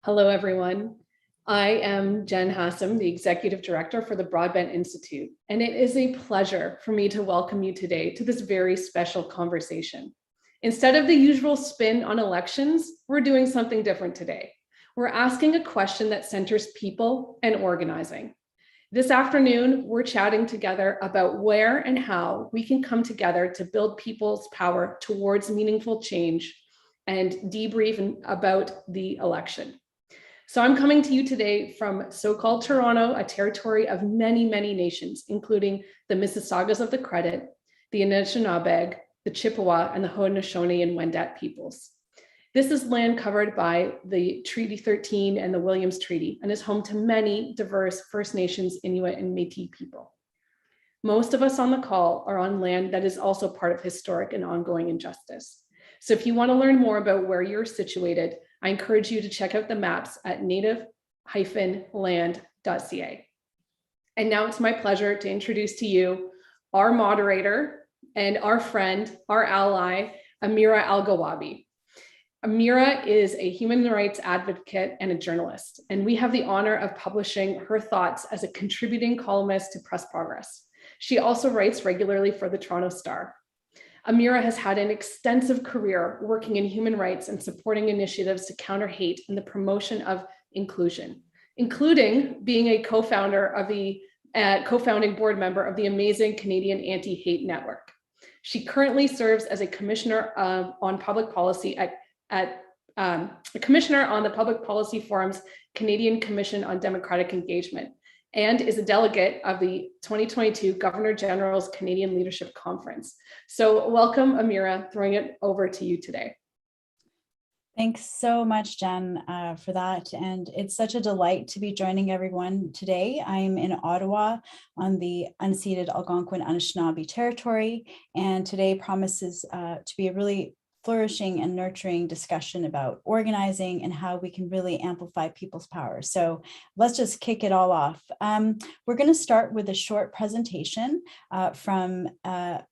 Hello, everyone. I am Jen Hassam, the Executive Director for the Broadband Institute, and it is a pleasure for me to welcome you today to this very special conversation. Instead of the usual spin on elections, we're doing something different today. We're asking a question that centers people and organizing. This afternoon, we're chatting together about where and how we can come together to build people's power towards meaningful change and debrief about the election. So I'm coming to you today from so-called Toronto, a territory of many, many nations, including the Mississaugas of the Credit, the Anishinaabe, the Chippewa, and the Haudenosaunee and Wendat peoples. This is land covered by the Treaty 13 and the Williams Treaty and is home to many diverse First Nations, Inuit, and Métis people. Most of us on the call are on land that is also part of historic and ongoing injustice. So if you want to learn more about where you're situated, I encourage you to check out the maps at native-land.ca. And now it's my pleasure to introduce to you our moderator and our friend, our ally, Amira Al-Gawabi. Amira is a human rights advocate and a journalist, and we have the honor of publishing her thoughts as a contributing columnist to Press Progress. She also writes regularly for the Toronto Star. Amira has had an extensive career working in human rights and supporting initiatives to counter hate and the promotion of inclusion, including being a co-founding board member of the amazing Canadian Anti-Hate Network. She currently serves as a commissioner on public policy a commissioner on the Public Policy Forum's Canadian Commission on Democratic Engagement, and is a delegate of the 2022 Governor General's Canadian Leadership Conference. So welcome, Amira, throwing it over to you today. Thanks so much, Jen, for that. And it's such a delight to be joining everyone today. I'm in Ottawa on the unceded Algonquin Anishinaabe territory, and today promises to be a really flourishing and nurturing discussion about organizing and how we can really amplify people's power. So let's just kick it all off. We're going to start with a short presentation from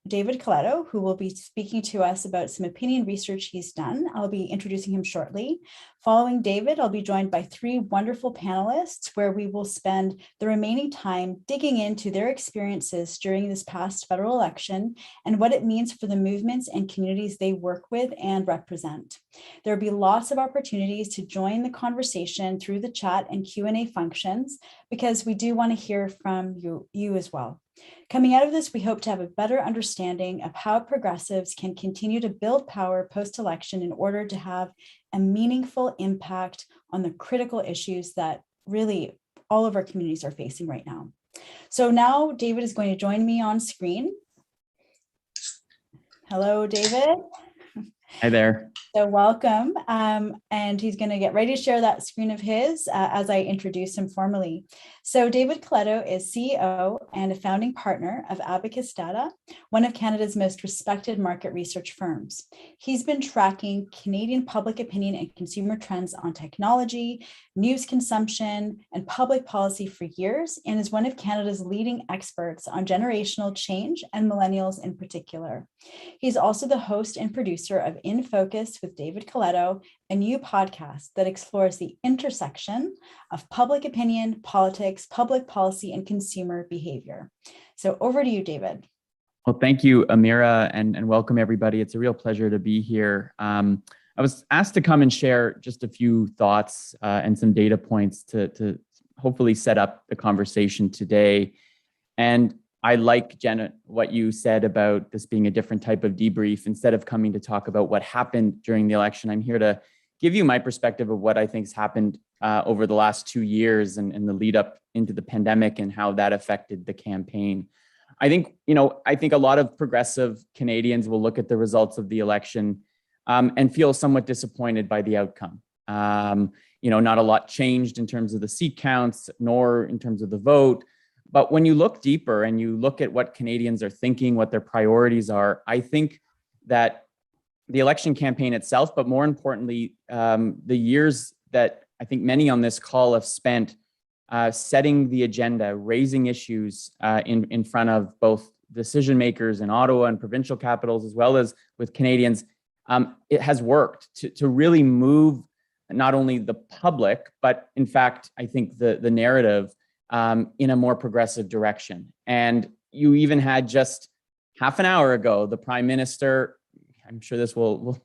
David Coletto, who will be speaking to us about some opinion research he's done. I'll be introducing him shortly. Following David, I'll be joined by three wonderful panelists where we will spend the remaining time digging into their experiences during this past federal election and what it means for the movements and communities they work with and represent. There will be lots of opportunities to join the conversation through the chat and Q&A functions because we do want to hear from you as well. Coming out of this, we hope to have a better understanding of how progressives can continue to build power post-election in order to have a meaningful impact on the critical issues that really all of our communities are facing right now. So now David is going to join me on screen. Hello, David. Hi there. So welcome, and he's going to get ready to share that screen of his as I introduce him formally. So David Coletto is CEO and a founding partner of Abacus Data, one of Canada's most respected market research firms. He's been tracking Canadian public opinion and consumer trends on technology, news consumption, and public policy for years, and is one of Canada's leading experts on generational change and millennials in particular. He's also the host and producer of In Focus with David Coletto, a new podcast that explores the intersection of public opinion, politics, public policy, and consumer behavior. So over to you, David. Well, thank you, Amira, and welcome everybody. It's a real pleasure to be here. I was asked to come and share just a few thoughts and some data points to hopefully set up the conversation today. And I like, Jen, what you said about this being a different type of debrief. Instead of coming to talk about what happened during the election, I'm here to give you my perspective of what I think has happened over the last 2 years and the lead up into the pandemic and how that affected the campaign. I think a lot of progressive Canadians will look at the results of the election and feel somewhat disappointed by the outcome. Not a lot changed in terms of the seat counts, nor in terms of the vote. But when you look deeper and you look at what Canadians are thinking, what their priorities are, I think that the election campaign itself, but more importantly, the years that I think many on this call have spent setting the agenda, raising issues in front of both decision makers in Ottawa and provincial capitals, as well as with Canadians, it has worked to really move not only the public, but in fact, I think the narrative in a more progressive direction. And you even had just half an hour ago, the Prime Minister, I'm sure this will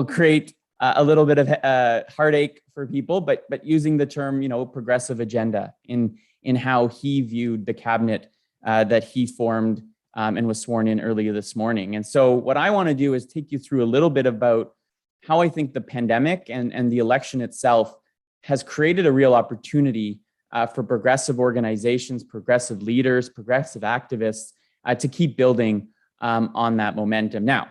create a little bit of heartache for people, but using the term, progressive agenda in how he viewed the cabinet that he formed and was sworn in earlier this morning. And so what I want to do is take you through a little bit about how I think the pandemic and the election itself has created a real opportunity for progressive organizations, progressive leaders, progressive activists to keep building on that momentum. Now,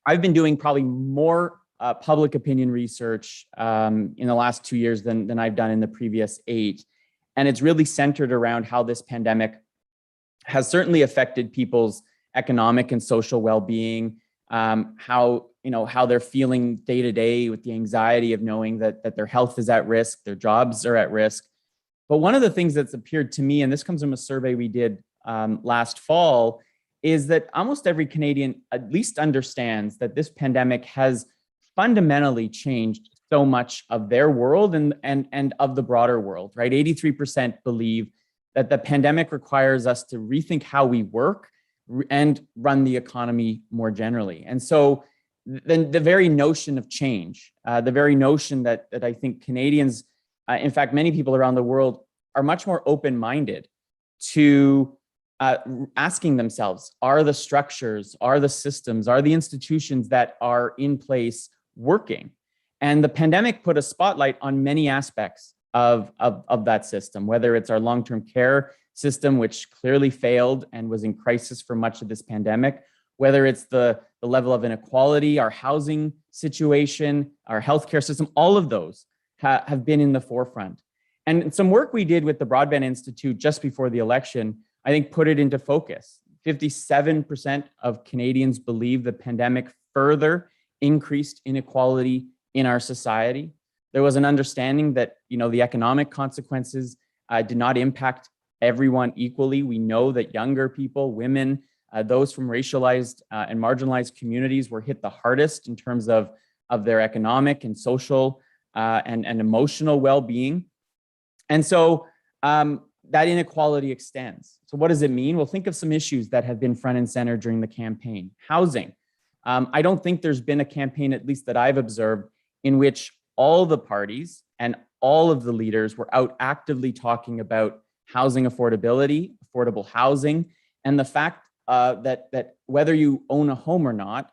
I've been doing probably more public opinion research in the last 2 years than I've done in the previous 8. And it's really centered around how this pandemic has certainly affected people's economic and social well-being, how they're feeling day to day with the anxiety of knowing that their health is at risk, their jobs are at risk. But one of the things that's appeared to me, and this comes from a survey we did last fall, is that almost every Canadian at least understands that this pandemic has fundamentally changed so much of their world and of the broader world, right? 83% believe that the pandemic requires us to rethink how we work and run the economy more generally. And so the very notion of change, the very notion that I think Canadians, in fact, many people around the world are much more open-minded to asking themselves, are the structures, are the systems, are the institutions that are in place working? And the pandemic put a spotlight on many aspects of that system, whether it's our long-term care system, which clearly failed and was in crisis for much of this pandemic, whether it's the level of inequality, our housing situation, our healthcare system, all of those have been in the forefront. And some work we did with the Broadband Institute just before the election, I think, put it into focus. 57% of Canadians believe the pandemic further increased inequality in our society. There was an understanding that, the economic consequences did not impact everyone equally. We know that younger people, women, those from racialized and marginalized communities were hit the hardest in terms of their economic and social and emotional well-being. And so that inequality extends. So what does it mean? Well, think of some issues that have been front and center during the campaign. Housing. I don't think there's been a campaign, at least that I've observed, in which all the parties and all of the leaders were out actively talking about housing affordability, affordable housing, and the fact that whether you own a home or not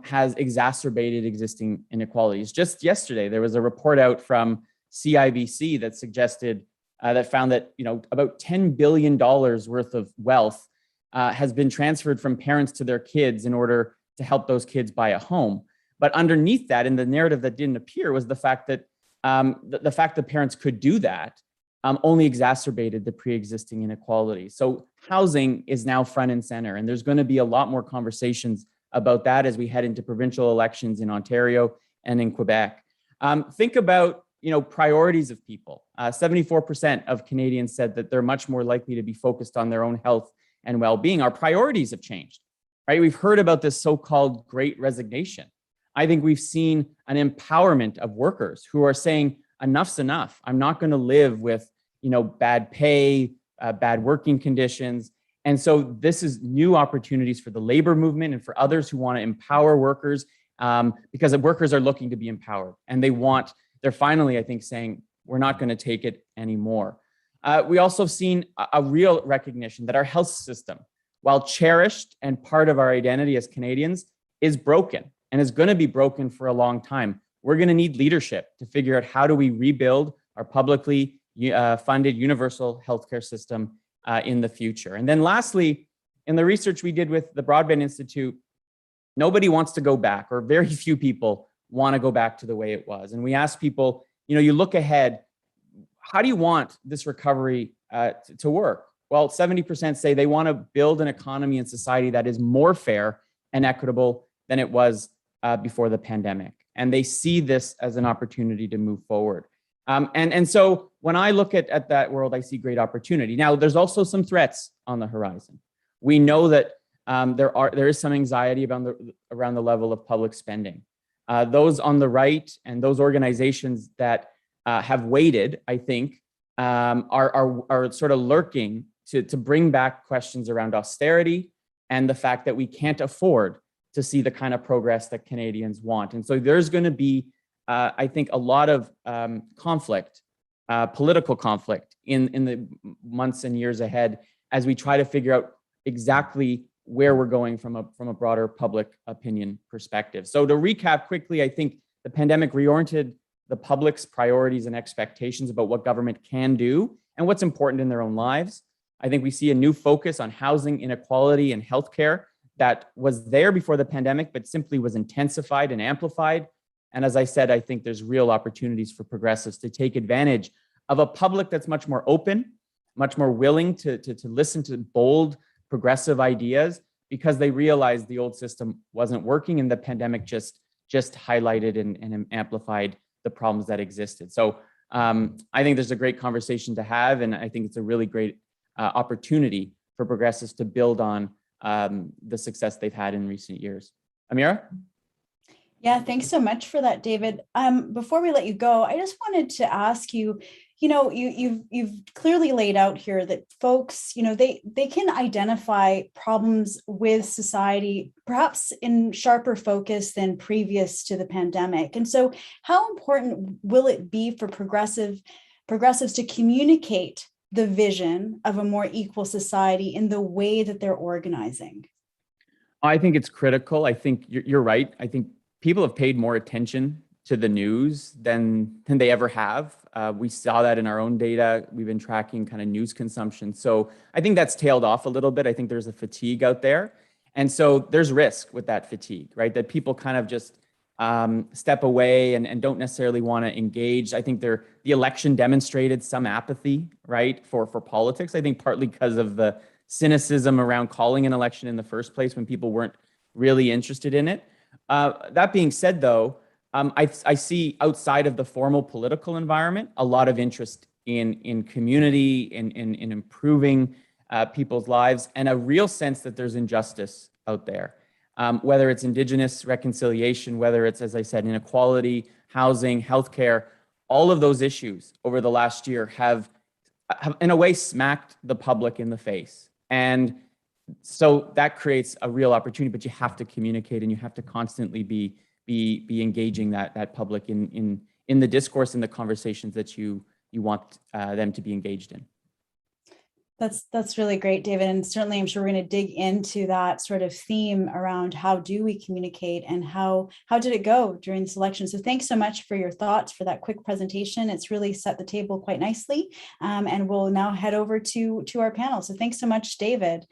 has exacerbated existing inequalities. Just yesterday, there was a report out from CIBC that suggested that found that about $10 billion worth of wealth has been transferred from parents to their kids in order to help those kids buy a home. But underneath that, in the narrative that didn't appear, was the fact that the fact that parents could do that only exacerbated the pre-existing inequality. So housing is now front and center, and there's going to be a lot more conversations about that as we head into provincial elections in Ontario and in Quebec. Think about priorities of people. 74% of Canadians said that they're much more likely to be focused on their own health and well-being. Our priorities have changed, right? We've heard about this so-called Great Resignation. I think we've seen an empowerment of workers who are saying, enough's enough. I'm not going to live with, bad pay, bad working conditions. And so this is new opportunities for the labor movement and for others who want to empower workers because workers are looking to be empowered, and they're finally, I think, saying, we're not going to take it anymore. We also have seen a real recognition that our health system, while cherished and part of our identity as Canadians, is broken and is going to be broken for a long time. We're going to need leadership to figure out how do we rebuild our publicly funded universal healthcare system in the future. And then lastly, in the research we did with the Broadband Institute, nobody wants to go back, or very few people want to go back to the way it was. And we asked people, you look ahead, how do you want this recovery to work? Well, 70% say they want to build an economy and society that is more fair and equitable than it was before the pandemic. And they see this as an opportunity to move forward. And so when I look at that world, I see great opportunity. Now, there's also some threats on the horizon. We know that there is some anxiety around the level of public spending. those on the right and those organizations that have waited, I think, are sort of lurking to bring back questions around austerity and the fact that we can't afford to see the kind of progress that Canadians want. And so there's going to be, I think, a lot of conflict, political conflict in the months and years ahead as we try to figure out exactly where we're going from a broader public opinion perspective. So to recap quickly, I think the pandemic reoriented the public's priorities and expectations about what government can do and what's important in their own lives. I think we see a new focus on housing inequality and healthcare that was there before the pandemic, but simply was intensified and amplified. And as I said, I think there's real opportunities for progressives to take advantage of a public that's much more open, much more willing to listen to bold, progressive ideas, because they realized the old system wasn't working and the pandemic just highlighted and amplified the problems that existed. So I think there's a great conversation to have, and I think it's a really great opportunity for progressives to build on the success they've had in recent years. Amira? Yeah, thanks so much for that, David. Before we let you go, I just wanted to ask you, you've clearly laid out here that folks, they can identify problems with society, perhaps in sharper focus than previous to the pandemic. And so how important will it be for progressives to communicate the vision of a more equal society in the way that they're organizing? I think it's critical. I think you're right. I think people have paid more attention to the news than they ever have. We saw that in our own data. We've been tracking kind of news consumption. So I think that's tailed off a little bit. I think there's a fatigue out there. And so there's risk with that fatigue, right? That people kind of just step away and don't necessarily want to engage. I think the election demonstrated some apathy, right, for politics. I think partly because of the cynicism around calling an election in the first place when people weren't really interested in it. That being said, though, I see outside of the formal political environment a lot of interest in community, in improving people's lives, and a real sense that there's injustice out there. Whether it's Indigenous reconciliation, whether it's, as I said, inequality, housing, healthcare, all of those issues over the last year have in a way smacked the public in the face. And so that creates a real opportunity, but you have to communicate and you have to constantly be engaging that public in the discourse and the conversations that you want them to be engaged in. That's really great, David. And certainly I'm sure we're going to dig into that sort of theme around how do we communicate and how did it go during this election. So thanks so much for your thoughts, for that quick presentation. It's really set the table quite nicely. And we'll now head over to our panel. So thanks so much, David.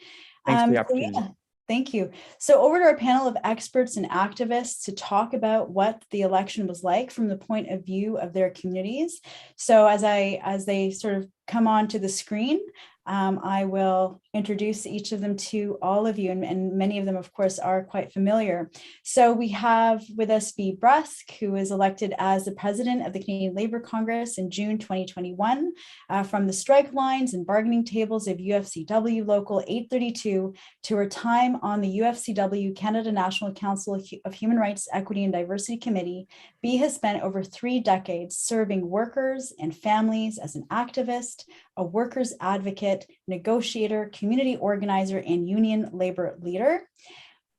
Thanks for the opportunity. Yeah, thank you. So over to our panel of experts and activists to talk about what the election was like from the point of view of their communities. So as they sort of come onto the screen, I will introduce each of them to all of you, and many of them, of course, are quite familiar. So we have with us Bea Brusk, who was elected as the president of the Canadian Labour Congress in June 2021, from the strike lines and bargaining tables of UFCW Local 832 to her time on the UFCW Canada National Council of Human Rights, Equity and Diversity Committee. Bea has spent over 3 decades serving workers and families as an activist, a workers' advocate, negotiator, community organizer, and union labor leader.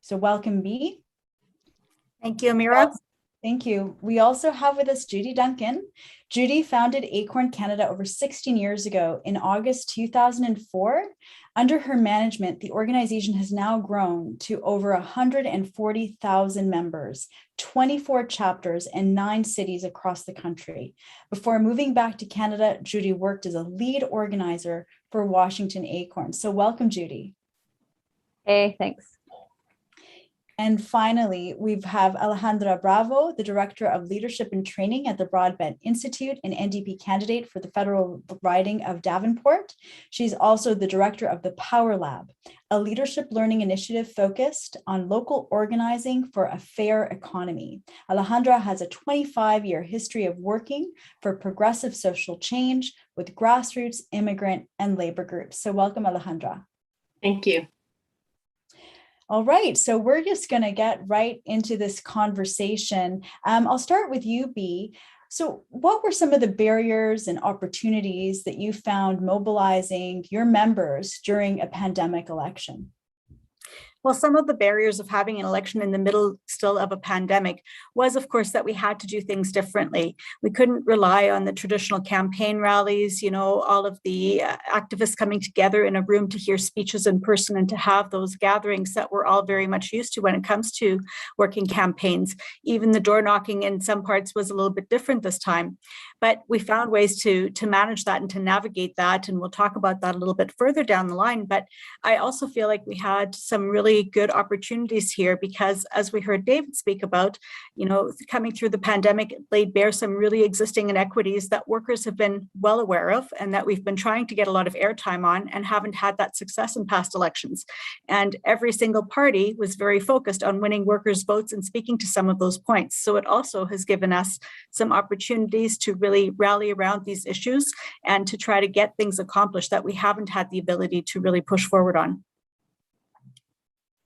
So welcome, Bea. Thank you, Amira. Thank you. We also have with us Judy Duncan. Judy founded Acorn Canada over 16 years ago in August 2004. Under her management, the organization has now grown to over 140,000 members, 24 chapters, and 9 cities across the country. Before moving back to Canada, Judy worked as a lead organizer for Washington Acorn. So welcome, Judy. Hey, thanks. And finally, we have Alejandra Bravo, the Director of Leadership and Training at the Broadband Institute, an NDP candidate for the federal riding of Davenport. She's also the Director of the Power Lab, a leadership learning initiative focused on local organizing for a fair economy. Alejandra has a 25-year history of working for progressive social change with grassroots, immigrant, and labor groups. So welcome, Alejandra. Thank you. All right, so we're just going to get right into this conversation. I'll start with you, B. So what were some of the barriers and opportunities that you found mobilizing your members during a pandemic election? Well, some of the barriers of having an election in the middle still of a pandemic was, of course, that we had to do things differently. We couldn't rely on the traditional campaign rallies, all of the activists coming together in a room to hear speeches in person and to have those gatherings that we're all very much used to when it comes to working campaigns. Even the door knocking in some parts was a little bit different this time. But we found ways to manage that and to navigate that. And we'll talk about that a little bit further down the line. But I also feel like we had some really good opportunities here because, as we heard David speak about, coming through the pandemic laid bare some really existing inequities that workers have been well aware of and that we've been trying to get a lot of airtime on and haven't had that success in past elections. And every single party was very focused on winning workers' votes and speaking to some of those points. So it also has given us some opportunities to really rally around these issues and to try to get things accomplished that we haven't had the ability to really push forward on.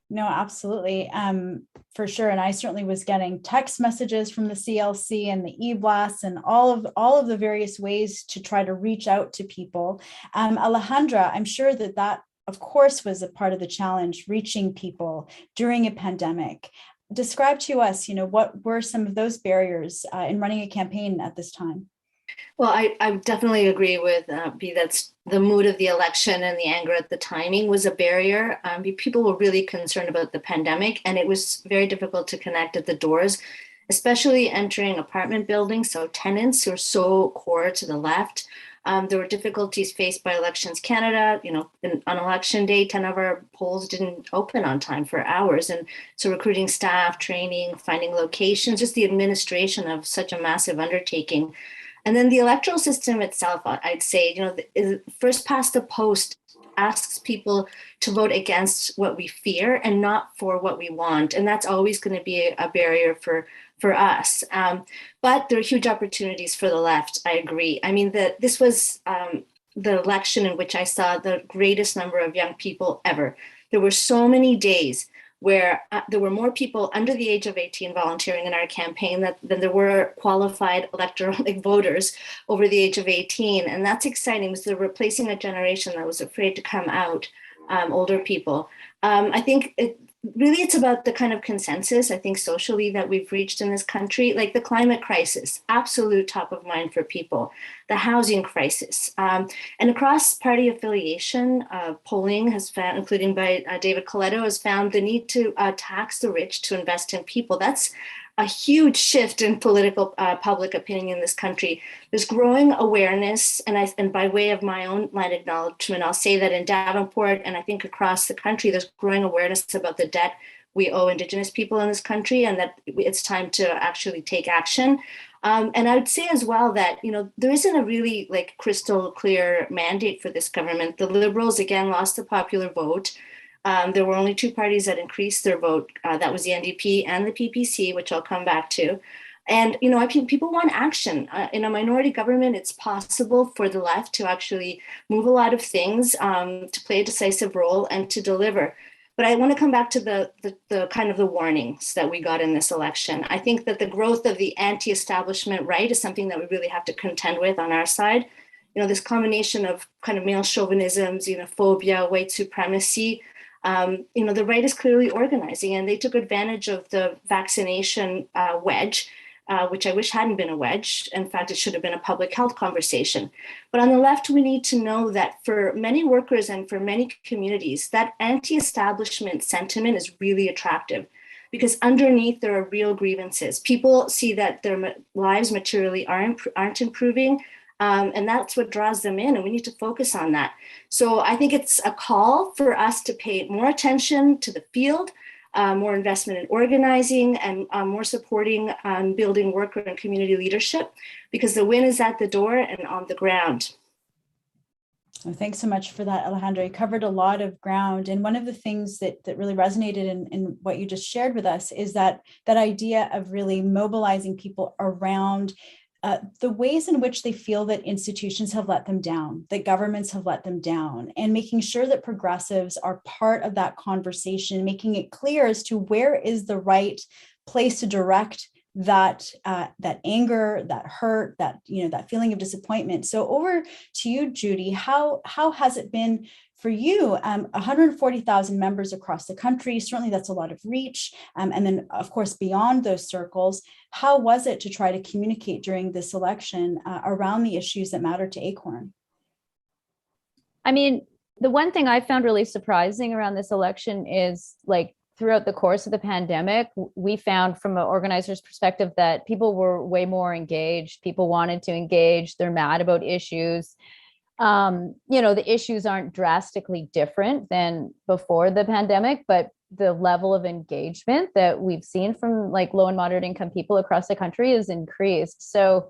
No, absolutely. For sure. And I certainly was getting text messages from the CLC and the e-blasts and all of the various ways to try to reach out to people. Alejandra, I'm sure that of course was a part of the challenge, reaching people during a pandemic. Describe to us, what were some of those barriers in running a campaign at this time? Well, I definitely agree with B. That's the mood of the election and the anger at the timing was a barrier. People were really concerned about the pandemic, and it was very difficult to connect at the doors, especially entering apartment buildings. So tenants who are so core to the left. There were difficulties faced by Elections Canada. On election day, 10 of our polls didn't open on time for hours. And so recruiting staff, training, finding locations, just the administration of such a massive undertaking. And then the electoral system itself, I'd say, first past the post asks people to vote against what we fear and not for what we want. And that's always going to be a barrier for us. But there are huge opportunities for the left. I agree. I mean, this was the election in which I saw the greatest number of young people ever. There were so many days where there were more people under the age of 18 volunteering in our campaign than there were qualified electoral voters over the age of 18. And that's exciting because they're replacing a generation that was afraid to come out, older people. I think it's about the kind of consensus, I think, socially that we've reached in this country, like the climate crisis, absolute top of mind for people, the housing crisis, and across party affiliation, polling has found, including by David Coletto, has found the need to tax the rich to invest in people. That's a huge shift in political public opinion in this country. There's growing awareness, and by way of my own line acknowledgement, I'll say that in Davenport and I think across the country, there's growing awareness about the debt we owe Indigenous people in this country and that it's time to actually take action. And I would say as well that, there isn't a really crystal clear mandate for this government. The Liberals, again, lost the popular vote. There were only two parties that increased their vote. That was the NDP and the PPC, which I'll come back to. And, I think people want action. In a minority government, it's possible for the left to actually move a lot of things, to play a decisive role and to deliver. But I want to come back to the kind of the warnings that we got in this election. I think that the growth of the anti-establishment right is something that we really have to contend with on our side. This combination of kind of male chauvinism, xenophobia, white supremacy. The right is clearly organizing, and they took advantage of the vaccination wedge, which I wish hadn't been a wedge. In fact, it should have been a public health conversation. But on the left, we need to know that for many workers and for many communities, that anti-establishment sentiment is really attractive because underneath there are real grievances. People see that their lives materially aren't improving. And that's what draws them in, and we need to focus on that. So I think it's a call for us to pay more attention to the field, more investment in organizing, and more supporting building worker and community leadership, because the win is at the door and on the ground. Well, thanks so much for that, Alejandra. You covered a lot of ground. And one of the things that really resonated in what you just shared with us is that idea of really mobilizing people around the ways in which they feel that institutions have let them down, that governments have let them down, and making sure that progressives are part of that conversation, making it clear as to where is the right place to direct that anger, that hurt, that that feeling of disappointment. So over to you, Judy. How has it been for you? 140,000 members across the country. Certainly, that's a lot of reach. And then, of course, beyond those circles, how was it to try to communicate during this election around the issues that matter to Acorn? I mean, the one thing I found really surprising around this election is, like, throughout the course of the pandemic, we found from an organizer's perspective that people were way more engaged. People wanted to engage. They're mad about issues. The issues aren't drastically different than before the pandemic, but the level of engagement that we've seen from like low and moderate income people across the country is increased. So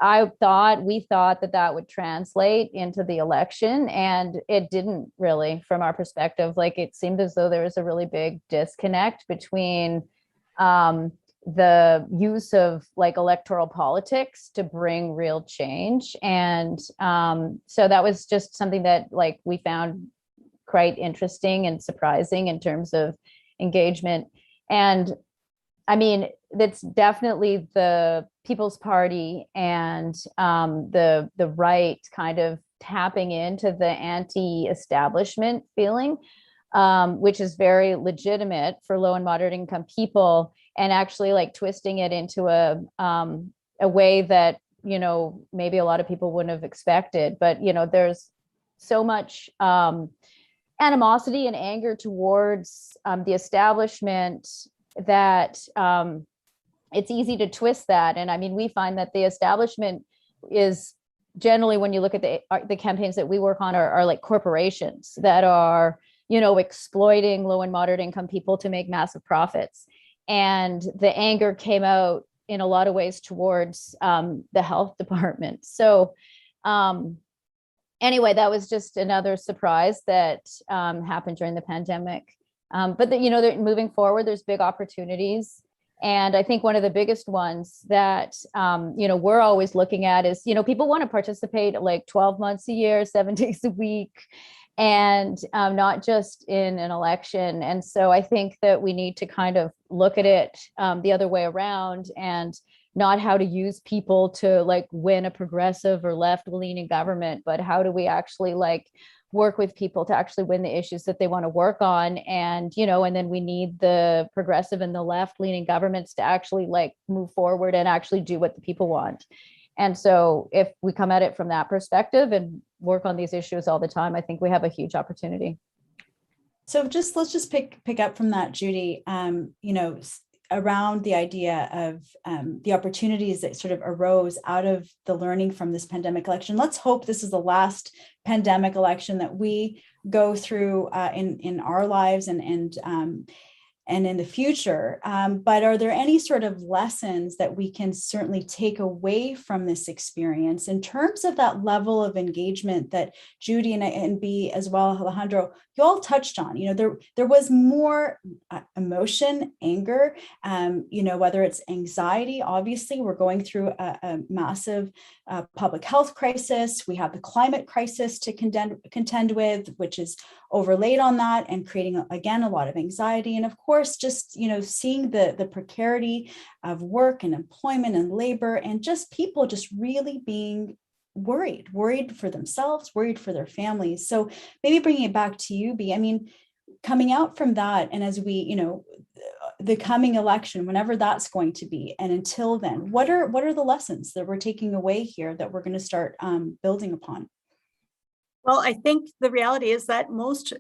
we thought that would translate into the election, and it didn't really from our perspective. Like, it seemed as though there was a really big disconnect between the use of like electoral politics to bring real change. And so that was just something that like we found quite interesting and surprising in terms of engagement. And I mean, that's definitely the People's Party and the right kind of tapping into the anti-establishment feeling, which is very legitimate for low and moderate income people, and actually like twisting it into a way that, maybe a lot of people wouldn't have expected. But, there's so much animosity and anger towards the establishment that it's easy to twist that. And I mean, we find that the establishment is generally, when you look at the campaigns that we work on, are like corporations that are, exploiting low and moderate income people to make massive profits. And the anger came out in a lot of ways towards the health department. So anyway, that was just another surprise that happened during the pandemic. But moving forward, there's big opportunities. And I think one of the biggest ones that, we're always looking at is, people want to participate like 12 months a year, 7 days a week, and not just in an election. And so I think that we need to kind of look at it the other way around, and not how to use people to like win a progressive or left-leaning government, but how do we actually like work with people to actually win the issues that they want to work on. And, and then we need the progressive and the left-leaning governments to actually like move forward and actually do what the people want. And so if we come at it from that perspective and work on these issues all the time, I think we have a huge opportunity. So let's just pick up from that, Judy, around the idea of the opportunities that sort of arose out of the learning from this pandemic election. Let's hope this is the last pandemic election that we go through in our lives and in the future. But are there any sort of lessons that we can certainly take away from this experience in terms of that level of engagement that Judy and B as well, Alejandro, you all touched on? There was more emotion, anger, whether it's anxiety. Obviously, we're going through a massive public health crisis. We have the climate crisis to contend with, which is overlaid on that and creating, again, a lot of anxiety. And of course, just, seeing the precarity of work and employment and labor, and just people just really being worried for themselves, worried for their families. So maybe bringing it back to you, B, I mean, coming out from that, and as we, the coming election, whenever that's going to be, and until then, what are the lessons that we're taking away here that we're going to start building upon? Well, I think the reality is that most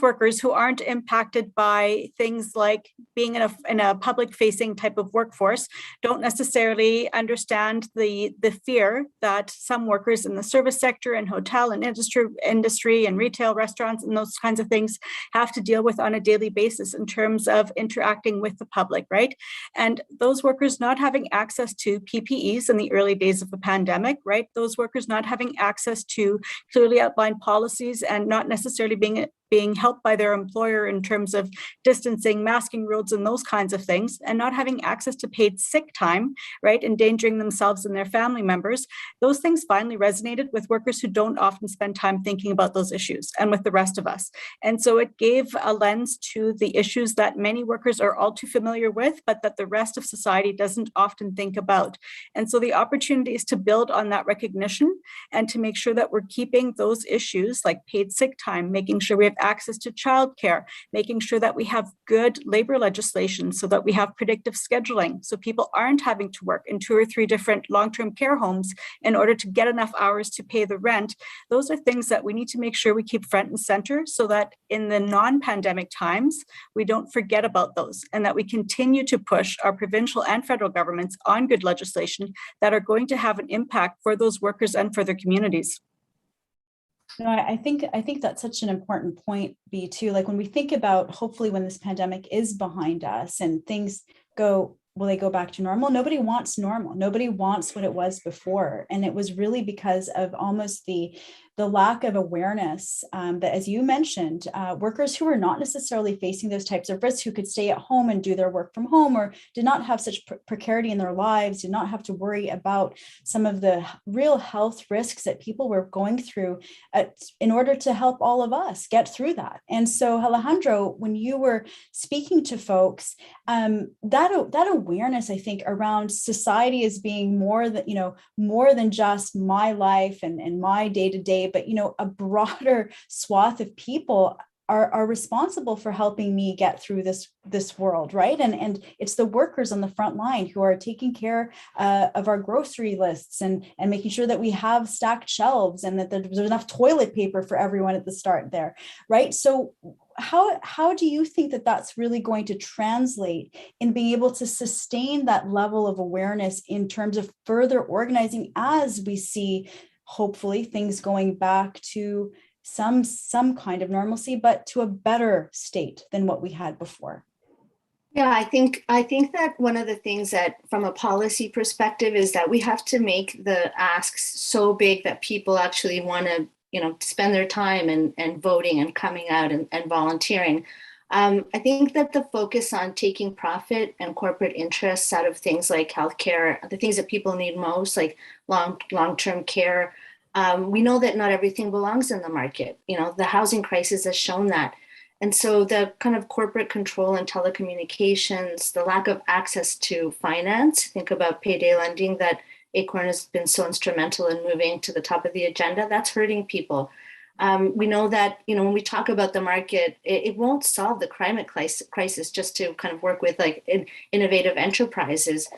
workers who aren't impacted by things like being in a public-facing type of workforce don't necessarily understand the fear that some workers in the service sector and hotel and industry and retail restaurants and those kinds of things have to deal with on a daily basis in terms of interacting with the public, right? And those workers not having access to PPEs in the early days of the pandemic, right? Those workers not having access to clearly outlined policies and not necessarily being being helped by their employer in terms of distancing, masking rules, and those kinds of things, and not having access to paid sick time, right, endangering themselves and their family members, those things finally resonated with workers who don't often spend time thinking about those issues, and with the rest of us. And so it gave a lens to the issues that many workers are all too familiar with, but that the rest of society doesn't often think about. And so the opportunity is to build on that recognition and to make sure that we're keeping those issues like paid sick time, making sure we have access to childcare, making sure that we have good labor legislation so that we have predictive scheduling, so people aren't having to work in 2 or 3 different long-term care homes in order to get enough hours to pay the rent. Those are things that we need to make sure we keep front and center so that in the non-pandemic times, we don't forget about those, and that we continue to push our provincial and federal governments on good legislation that are going to have an impact for those workers and for their communities. No, I think that's such an important point, B, too. Like when we think about, hopefully when this pandemic is behind us and things will they go back to normal? Nobody wants normal. Nobody wants what it was before. And it was really because of almost the lack of awareness that, as you mentioned, workers who were not necessarily facing those types of risks, who could stay at home and do their work from home, or did not have such precarity in their lives, did not have to worry about some of the real health risks that people were going through in order to help all of us get through that. And so, Alejandra, when you were speaking to folks, that awareness, I think, around society as being more than just my life and my day-to-day, but a broader swath of people are responsible for helping me get through this world, right? And it's the workers on the front line who are taking care of our grocery lists and making sure that we have stacked shelves and that there's enough toilet paper for everyone at the start there, right? So how do you think that that's really going to translate in being able to sustain that level of awareness in terms of further organizing as we see, hopefully, things going back to some kind of normalcy, but to a better state than what we had before? Yeah, I think that one of the things that from a policy perspective is that we have to make the asks so big that people actually want to spend their time and voting and coming out and volunteering. I think that the focus on taking profit and corporate interests out of things like healthcare, the things that people need most, like long-term care, we know that not everything belongs in the market. The housing crisis has shown that. And so the kind of corporate control in telecommunications, the lack of access to finance, think about payday lending that Acorn has been so instrumental in moving to the top of the agenda, that's hurting people. We know that, when we talk about the market, it won't solve the climate crisis just to kind of work with like innovative enterprises.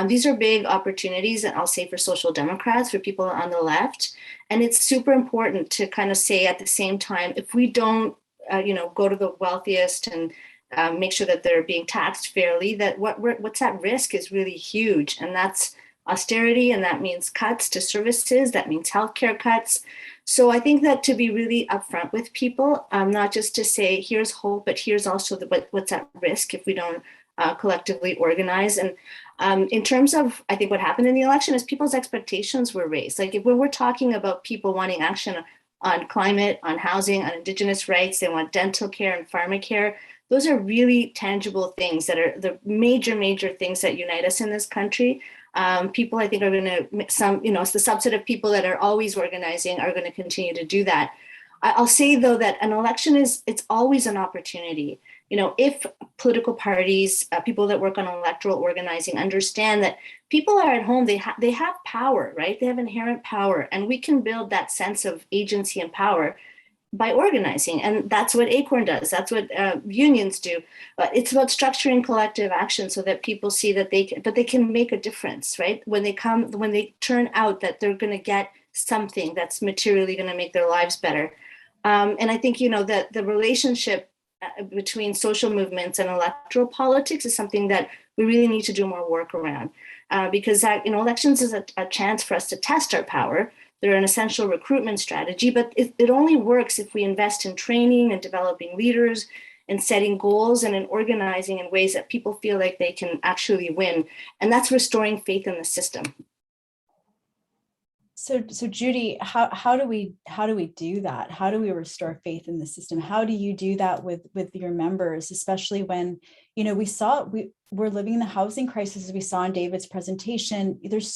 These are big opportunities, and I'll say for social democrats, for people on the left. And it's super important to kind of say at the same time, if we don't, go to the wealthiest and make sure that they're being taxed fairly, that what's at risk is really huge. And that's austerity, and that means cuts to services, that means healthcare cuts. So I think that to be really upfront with people, not just to say, here's hope, but here's also what's at risk if we don't collectively organize. And in terms of, I think what happened in the election is people's expectations were raised. Like when we're talking about people wanting action on climate, on housing, on Indigenous rights, they want dental care and pharmacare. Those are really tangible things that are the major things that unite us in this country. People, I think, are going to, it's the subset of people that are always organizing are going to continue to do that. I'll say, though, that an election it's always an opportunity. If political parties, people that work on electoral organizing understand that people are at home, they have power, right? They have inherent power, and we can build that sense of agency and power by organizing. And that's what Acorn does. That's what unions do. But it's about structuring collective action so that people see that they can make a difference, right? When they turn out that they're going to get something that's materially going to make their lives better. And I think, that the relationship between social movements and electoral politics is something that we really need to do more work around, because elections is a chance for us to test our power. They're an essential recruitment strategy, but it only works if we invest in training and developing leaders and setting goals and in organizing in ways that people feel like they can actually win. And that's restoring faith in the system. So Judy, how do we do that? How do we restore faith in the system? How do you do that with your members, especially when, you know, we're living in the housing crisis, as we saw in David's presentation. There's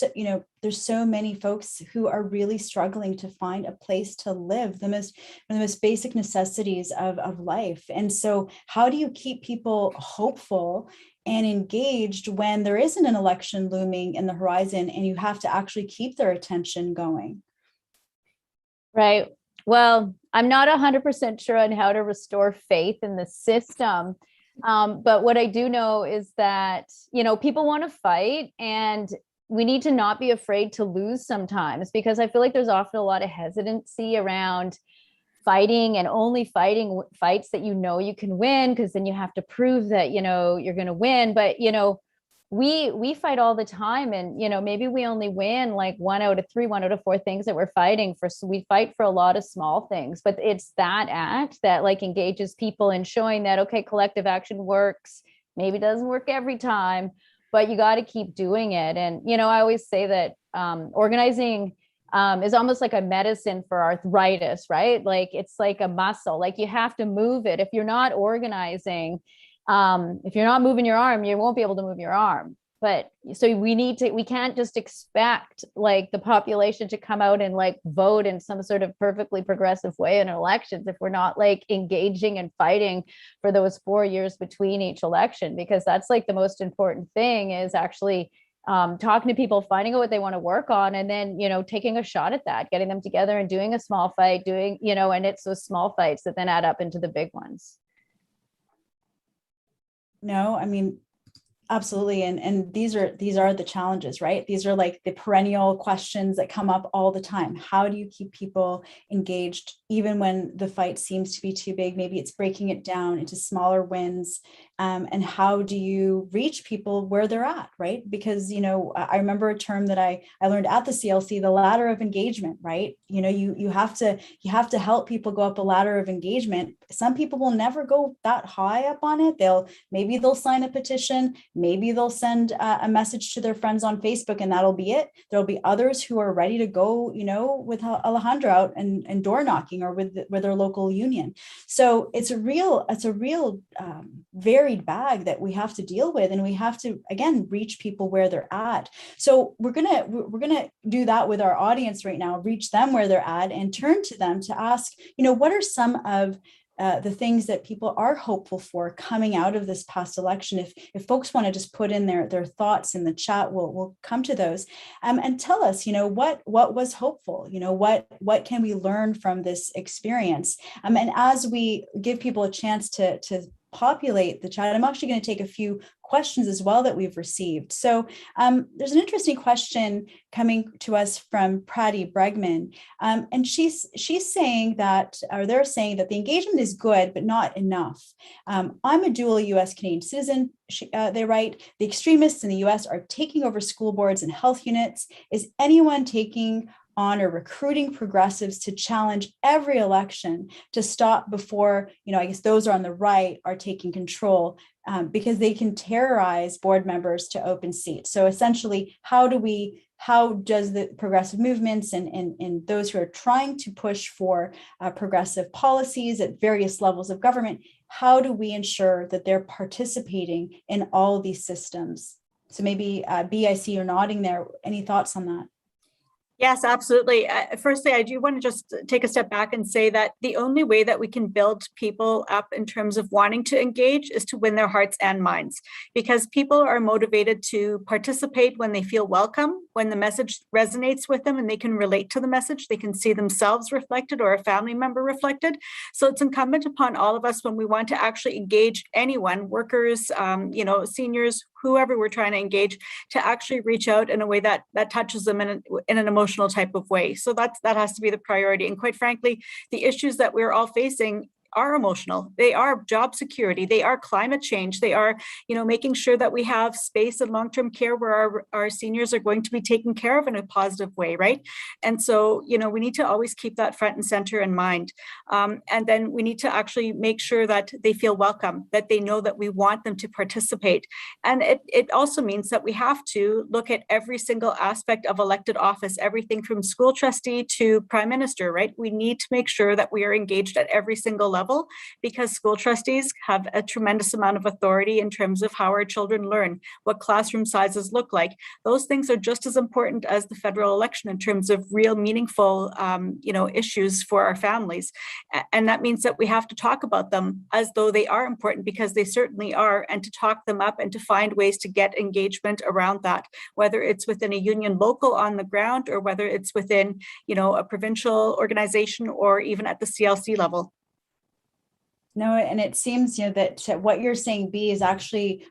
so many folks who are really struggling to find a place to live, one of the most basic necessities of life. And so how do you keep people hopeful and engaged when there isn't an election looming in the horizon and you have to actually keep their attention going? Right. Well, I'm not 100% sure on how to restore faith in the system. But what I do know is that, you know, people want to fight, and we need to not be afraid to lose sometimes, because I feel like there's often a lot of hesitancy around fighting and only fighting fights that you know you can win, because then you have to prove that, you know, you're going to win. But, you know, we fight all the time, and, you know, maybe we only win like 1 out of 3, 1 out of 4 things that we're fighting for. So we fight for a lot of small things, but it's that act that like engages people in showing that, okay, collective action works. Maybe it doesn't work every time, but you got to keep doing it. And, you know, I always say that organizing is almost like a medicine for arthritis, right? Like it's like a muscle, like you have to move it. If you're not organizing, if you're not moving your arm, you won't be able to move your arm. But so we can't just expect like the population to come out and like vote in some sort of perfectly progressive way in elections if we're not like engaging and fighting for those 4 years between each election, because that's like the most important thing, is actually talking to people, finding out what they want to work on, and then, you know, taking a shot at that, getting them together and doing a small fight, you know, and it's those small fights that then add up into the big ones. No, I mean, absolutely. And these are the challenges, right? These are like the perennial questions that come up all the time. How do you keep people engaged even when the fight seems to be too big? Maybe it's breaking it down into smaller wins. And how do you reach people where they're at, right? Because, you know, I remember a term that I learned at the CLC, the ladder of engagement, right? You know, you have to help people go up a ladder of engagement. Some people will never go that high up on it. Maybe they'll sign a petition, maybe they'll send a message to their friends on Facebook, and that'll be it. There'll be others who are ready to go, you know, with Alejandra out and door knocking, or with their local union. So it's a real varied bag that we have to deal with, and we have to, again, reach people where they're at. So we're gonna do that with our audience right now, reach them where they're at, and turn to them to ask, you know, what are some of the things that people are hopeful for coming out of this past election. If folks want to just put in their thoughts in the chat, we'll come to those, and tell us, you know, what was hopeful, you know, what can we learn from this experience. And as we give people a chance to populate the chat, I'm actually going to take a few questions as well that we've received. So there's an interesting question coming to us from Prati Bregman, and she's saying that, or they're saying that the engagement is good, but not enough. I'm a dual US Canadian citizen. They write, the extremists in the US are taking over school boards and health units. Is anyone taking on or recruiting progressives to challenge every election to stop before, you know, I guess those are on the right are taking control, because they can terrorize board members to open seats? So essentially, how does the progressive movements and those who are trying to push for progressive policies at various levels of government, how do we ensure that they're participating in all of these systems? So maybe B, I see you're nodding there. Any thoughts on that? Yes, absolutely. Firstly, I do want to just take a step back and say that the only way that we can build people up in terms of wanting to engage is to win their hearts and minds, because people are motivated to participate when they feel welcome, when the message resonates with them and they can relate to the message, they can see themselves reflected or a family member reflected. So it's incumbent upon all of us, when we want to actually engage anyone, workers, you know, seniors, whoever we're trying to engage, to actually reach out in a way that touches them in an emotional type of way. So that has to be the priority. And quite frankly, the issues that we're all facing are emotional. They are job security. They are climate change. They are, making sure that we have space and long-term care where our seniors are going to be taken care of in a positive way, right? And so, we need to always keep that front and center in mind. And then we need to actually make sure that they feel welcome, that they know that we want them to participate. And it also means that we have to look at every single aspect of elected office, everything from school trustee to prime minister, right? We need to make sure that we are engaged at every single level, because school trustees have a tremendous amount of authority in terms of how our children learn, what classroom sizes look like. Those things are just as important as the federal election in terms of real meaningful, issues for our families. And that means that we have to talk about them as though they are important, because they certainly are, and to talk them up and to find ways to get engagement around that, whether it's within a union local on the ground or whether it's within, a provincial organization or even at the CLC level. No, and it seems, that what you're saying, B,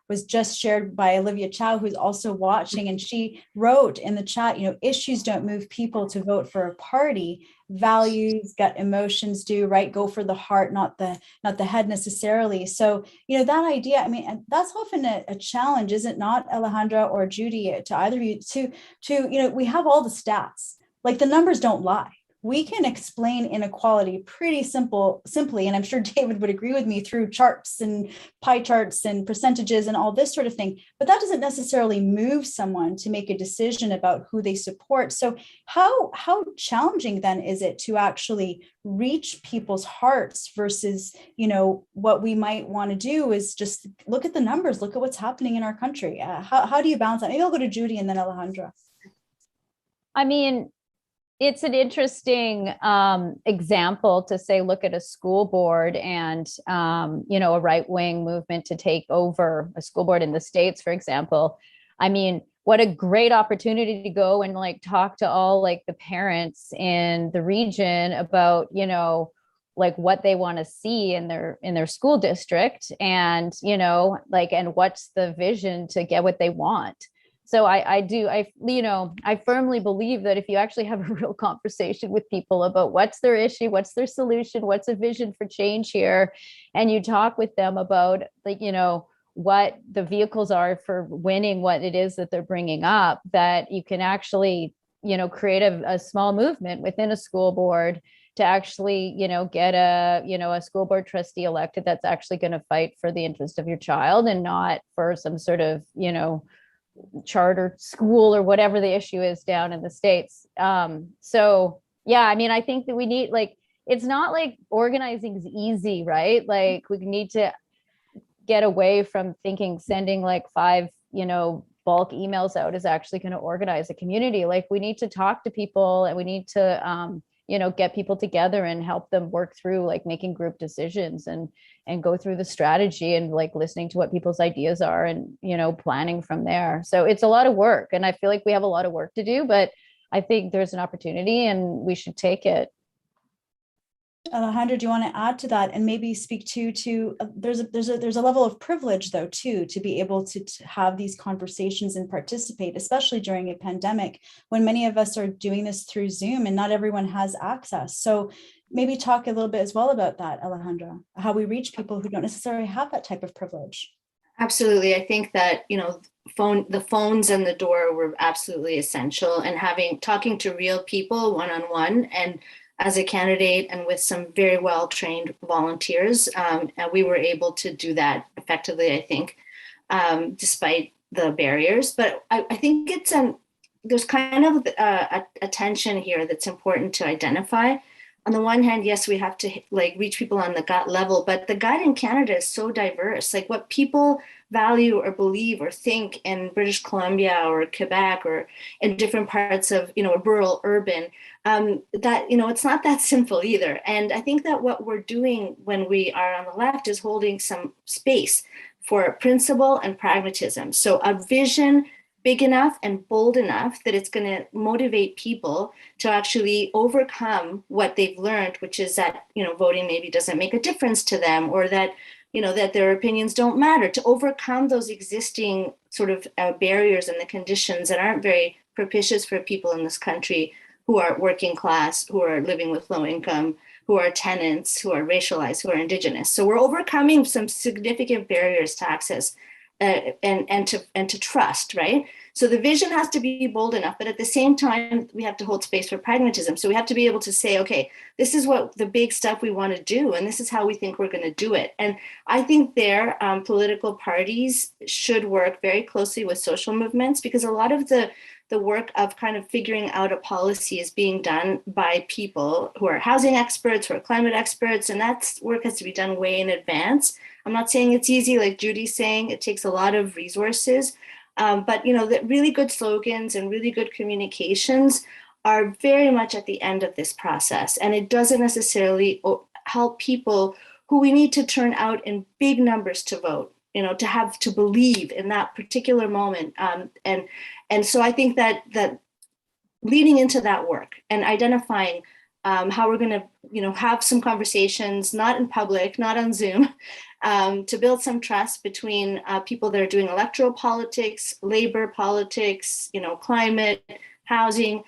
was just shared by Olivia Chow, who's also watching, and she wrote in the chat, issues don't move people to vote for a party. Values, gut emotions do, right? Go for the heart, not the head necessarily. So, that idea, and that's often a challenge, is it not, Alejandra or Judy, to either of you, to we have all the stats, like the numbers don't lie. We can explain inequality pretty simply, and I'm sure David would agree with me, through charts and pie charts and percentages and all this sort of thing, but that doesn't necessarily move someone to make a decision about who they support. So how challenging then is it to actually reach people's hearts versus, what we might want to do is just look at the numbers, look at what's happening in our country. How do you balance that? Maybe I'll go to Judy and then Alejandra. It's an interesting example to say, look at a school board and, a right-wing movement to take over a school board in the States, for example. What a great opportunity to go and talk to all the parents in the region about, what they want to see in their school district, and, and what's the vision to get what they want. So I firmly believe that if you actually have a real conversation with people about what's their issue, what's their solution, what's a vision for change here, and you talk with them about what the vehicles are for winning what it is that they're bringing up, that you can actually, create a small movement within a school board to actually, get a school board trustee elected that's actually going to fight for the interest of your child and not for some sort of, charter school or whatever the issue is down in the States. So yeah, I think that we need, it's not like organizing is easy, right? We need to get away from thinking sending 5, bulk emails out is actually going to organize a community. We need to talk to people, and we need to, get people together and help them work through making group decisions and go through the strategy and listening to what people's ideas are and, planning from there. So it's a lot of work, and I feel like we have a lot of work to do, but I think there's an opportunity and we should take it. Alejandra, do you want to add to that and maybe speak to there's a level of privilege though too, to be able to have these conversations and participate, especially during a pandemic when many of us are doing this through Zoom and not everyone has access. So maybe talk a little bit as well about that, Alejandra, how we reach people who don't necessarily have that type of privilege. Absolutely. I think that, the phones and the door were absolutely essential, and talking to real people one-on-one, and as a candidate and with some very well-trained volunteers, and we were able to do that effectively, I think, despite the barriers. But I think there's kind of a tension here that's important to identify. On the one hand, yes, we have to reach people on the gut level, but the gut in Canada is so diverse. What people value or believe or think in British Columbia or Quebec or in different parts of, rural, urban, that, it's not that simple either. And I think that what we're doing when we are on the left is holding some space for principle and pragmatism. So a vision big enough and bold enough that it's going to motivate people to actually overcome what they've learned, which is that, voting maybe doesn't make a difference to them, or that, that their opinions don't matter, to overcome those existing sort of barriers and the conditions that aren't very propitious for people in this country who are working class, who are living with low income, who are tenants, who are racialized, who are indigenous. So we're overcoming some significant barriers to access and to trust, right? So the vision has to be bold enough, but at the same time, we have to hold space for pragmatism. So we have to be able to say, okay, this is what the big stuff we want to do, and this is how we think we're going to do it. And I think political parties should work very closely with social movements, because a lot of the work of kind of figuring out a policy is being done by people who are housing experts, who are climate experts, and that work has to be done way in advance. I'm not saying it's easy, like Judy's saying, it takes a lot of resources, but the really good slogans and really good communications are very much at the end of this process, and it doesn't necessarily help people who we need to turn out in big numbers to vote, to have to believe in that particular moment. And so I think that leading into that work and identifying how we're going to, have some conversations, not in public, not on Zoom, to build some trust between people that are doing electoral politics, labor politics, climate, housing,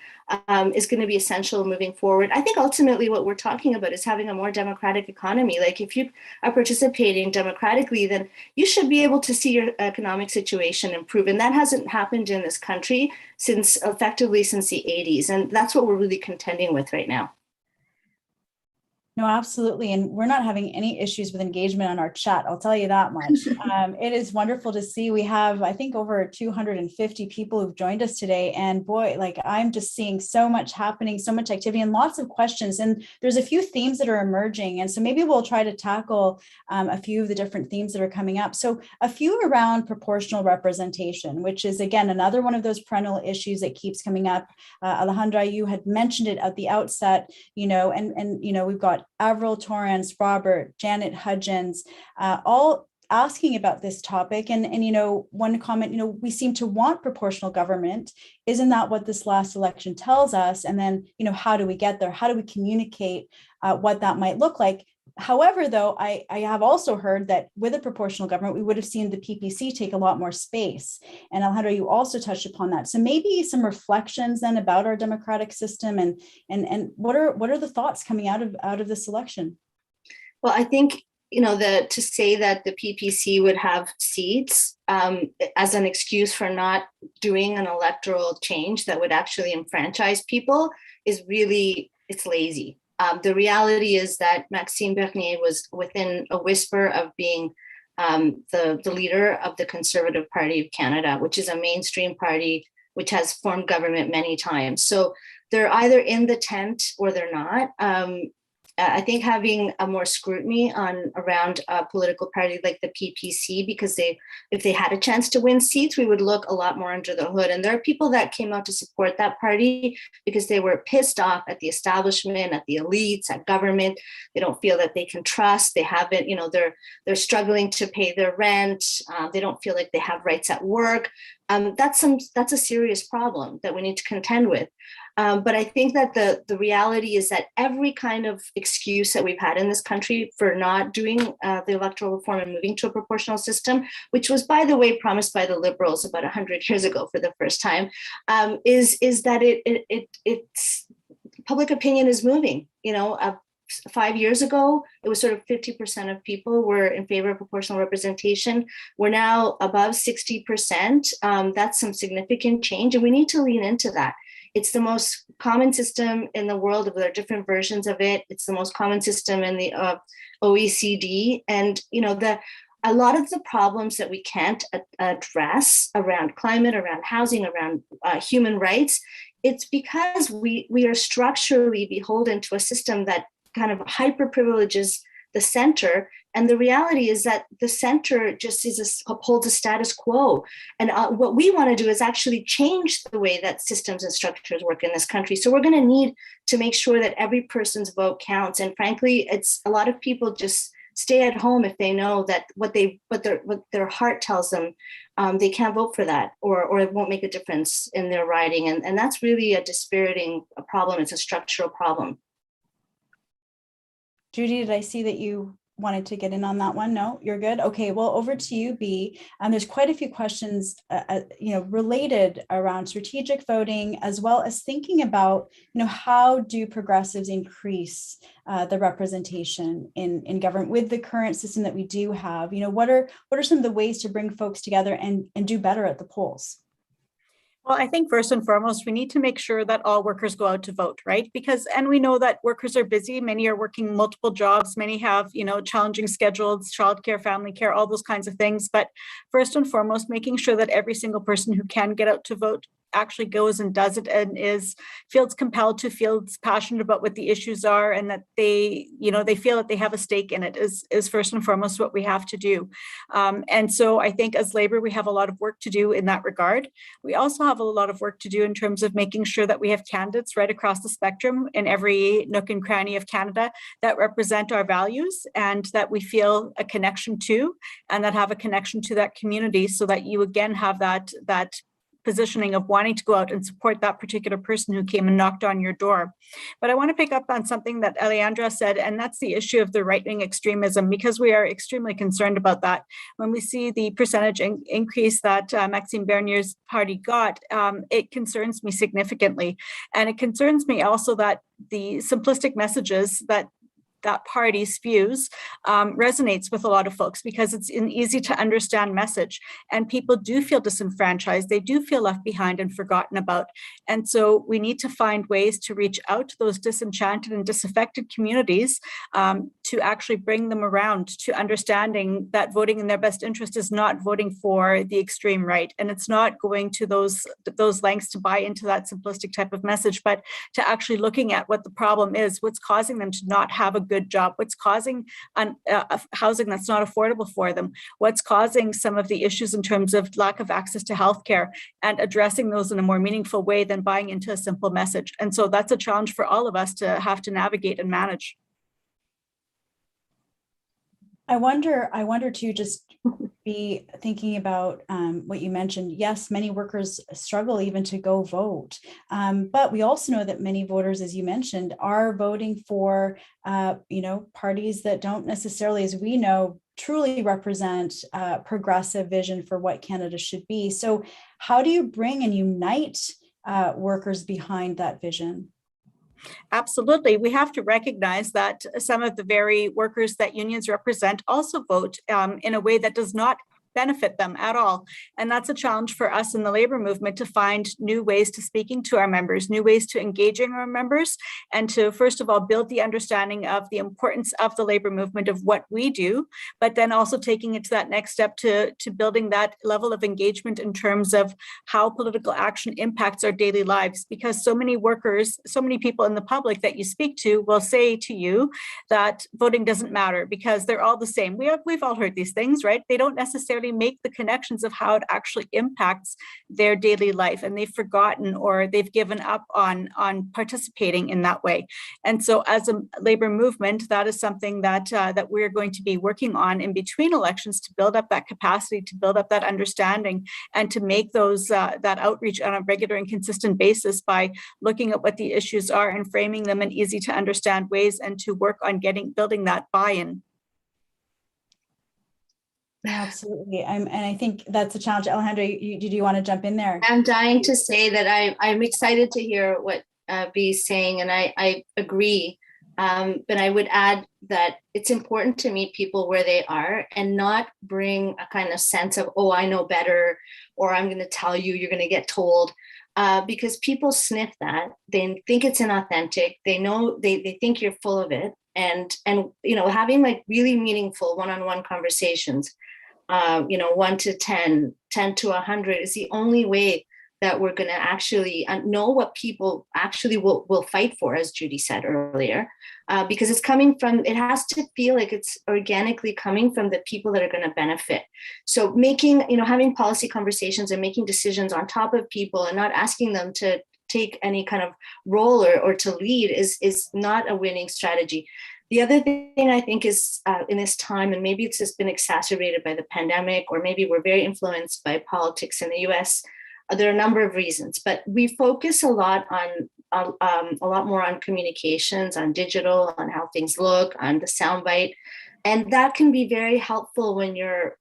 is going to be essential moving forward. I think ultimately what we're talking about is having a more democratic economy. Like if you are participating democratically, then you should be able to see your economic situation improve. And that hasn't happened in this country effectively since the 80s. And that's what we're really contending with right now. No, absolutely. And we're not having any issues with engagement on our chat. I'll tell you that much. It is wonderful to see. We have, I think, over 250 people who've joined us today. And boy, I'm just seeing so much happening, so much activity and lots of questions. And there's a few themes that are emerging. And so maybe we'll try to tackle a few of the different themes that are coming up. So a few around proportional representation, which is, again, another one of those perennial issues that keeps coming up. Alejandra, you had mentioned it at the outset, and we've got Avril Torrance, Robert, Janet Hudgens, all asking about this topic. And one comment, we seem to want proportional government. Isn't that what this last election tells us? And then, how do we get there? How do we communicate what that might look like? However, though, I have also heard that with a proportional government, we would have seen the PPC take a lot more space. And Alejandra, you also touched upon that. So maybe some reflections then about our democratic system and what are the thoughts coming out of this election? Well, I think, to say that the PPC would have seats as an excuse for not doing an electoral change that would actually enfranchise people is really, it's lazy. The reality is that Maxime Bernier was within a whisper of being the leader of the Conservative Party of Canada, which is a mainstream party which has formed government many times. So they're either in the tent or they're not. I think having a more scrutiny around a political party like the PPC, because if they had a chance to win seats, we would look a lot more under the hood. And there are people that came out to support that party because they were pissed off at the establishment, at the elites, at government. They don't feel that they can trust. They haven't, they're struggling to pay their rent. They don't feel like they have rights at work. That's a serious problem that we need to contend with. But I think that the reality is that every kind of excuse that we've had in this country for not doing the electoral reform and moving to a proportional system, which was, by the way, promised by the Liberals about 100 years ago for the first time, is that it's public opinion is moving. 5 years ago, it was sort of 50% of people were in favor of proportional representation. We're now above 60%. That's some significant change, and we need to lean into that. It's the most common system in the world. There are different versions of it. It's the most common system in the OECD. And, a lot of the problems that we can't address around climate, around housing, around human rights, it's because we are structurally beholden to a system that kind of hyper privileges the center. And the reality is that the center just upholds a status quo. And what we want to do is actually change the way that systems and structures work in this country. So we're going to need to make sure that every person's vote counts. And frankly, it's a lot of people just stay at home if they know that what their heart tells them, they can't vote for that, or it won't make a difference in their riding. And that's really a dispiriting problem. It's a structural problem. Judy, did I see that you wanted to get in on that one? No, you're good. Okay, well, over to you, B. There's quite a few questions, related around strategic voting, as well as thinking about, how do progressives increase the representation in government with the current system that we do have? What are some of the ways to bring folks together and do better at the polls? Well, I think first and foremost, we need to make sure that all workers go out to vote, right? And we know that workers are busy. Many are working multiple jobs. Many have, challenging schedules, childcare, family care, all those kinds of things. But first and foremost, making sure that every single person who can get out to vote actually goes and does it and feels compelled to, feels passionate about what the issues are, and that they feel that they have a stake in it is first and foremost what we have to do. And so I think as Labor, we have a lot of work to do in that regard. We also have a lot of work to do in terms of making sure that we have candidates right across the spectrum in every nook and cranny of Canada that represent our values and that we feel a connection to, and that have a connection to that community, so that you again have that positioning of wanting to go out and support that particular person who came and knocked on your door. But I want to pick up on something that Alejandra said, and that's the issue of the right-wing extremism, because we are extremely concerned about that. When we see the percentage increase that Maxime Bernier's party got, it concerns me significantly. And it concerns me also that the simplistic messages that party spews resonates with a lot of folks, because it's an easy to understand message, and people do feel disenfranchised. They do feel left behind and forgotten about. And so we need to find ways to reach out to those disenchanted and disaffected communities to actually bring them around to understanding that voting in their best interest is not voting for the extreme right. And it's not going to those lengths to buy into that simplistic type of message, but to actually looking at what the problem is, what's causing them to not have a good job, what's causing housing that's not affordable for them, what's causing some of the issues in terms of lack of access to healthcare, and addressing those in a more meaningful way than buying into a simple message. And so that's a challenge for all of us to have to navigate and manage. I wonder too, just be thinking about what you mentioned. Yes, many workers struggle even to go vote, but we also know that many voters, as you mentioned, are voting for parties that don't necessarily, as we know, truly represent a progressive vision for what Canada should be. So how do you bring and unite workers behind that vision? Absolutely. We have to recognize that some of the very workers that unions represent also vote in a way that does not benefit them at all. And that's a challenge for us in the labor movement, to find new ways to speaking to our members, new ways to engaging our members, and to, first of all, build the understanding of the importance of the labor movement, of what we do, but then also taking it to that next step to building that level of engagement in terms of how political action impacts our daily lives. Because so many workers, so many people in the public that you speak to will say to you that voting doesn't matter because they're all the same. We've all heard these things, right? They don't necessarily make the connections of how it actually impacts their daily life, and they've forgotten or they've given up on participating in that way. And so as a labor movement, that is something that we're going to be working on in between elections, to build up that capacity, to build up that understanding, and to make those that outreach on a regular and consistent basis by looking at what the issues are and framing them in easy to understand ways, and to work on building that buy-in. Absolutely. And I think that's a challenge. Alejandra, did you want to jump in there? I'm dying to say that I'm excited to hear what B is saying, and I agree. But I would add that it's important to meet people where they are and not bring a kind of sense of, oh, I know better, or I'm going to tell you, you're going to get told. Because people sniff that. They think it's inauthentic. They know, they think you're full of it. And having like really meaningful one-on-one conversations, 1 to 10, 10 to 100 is the only way that we're going to actually know what people actually will fight for, as Judy said earlier, because it has to feel like it's organically coming from the people that are going to benefit. So having policy conversations and making decisions on top of people and not asking them to take any kind of role or to lead is not a winning strategy. The other thing I think is in this time, and maybe it's just been exacerbated by the pandemic, or maybe we're very influenced by politics in the US. There are a number of reasons, but we focus a lot more on communications, on digital, on how things look, on the soundbite. And that can be very helpful when you're,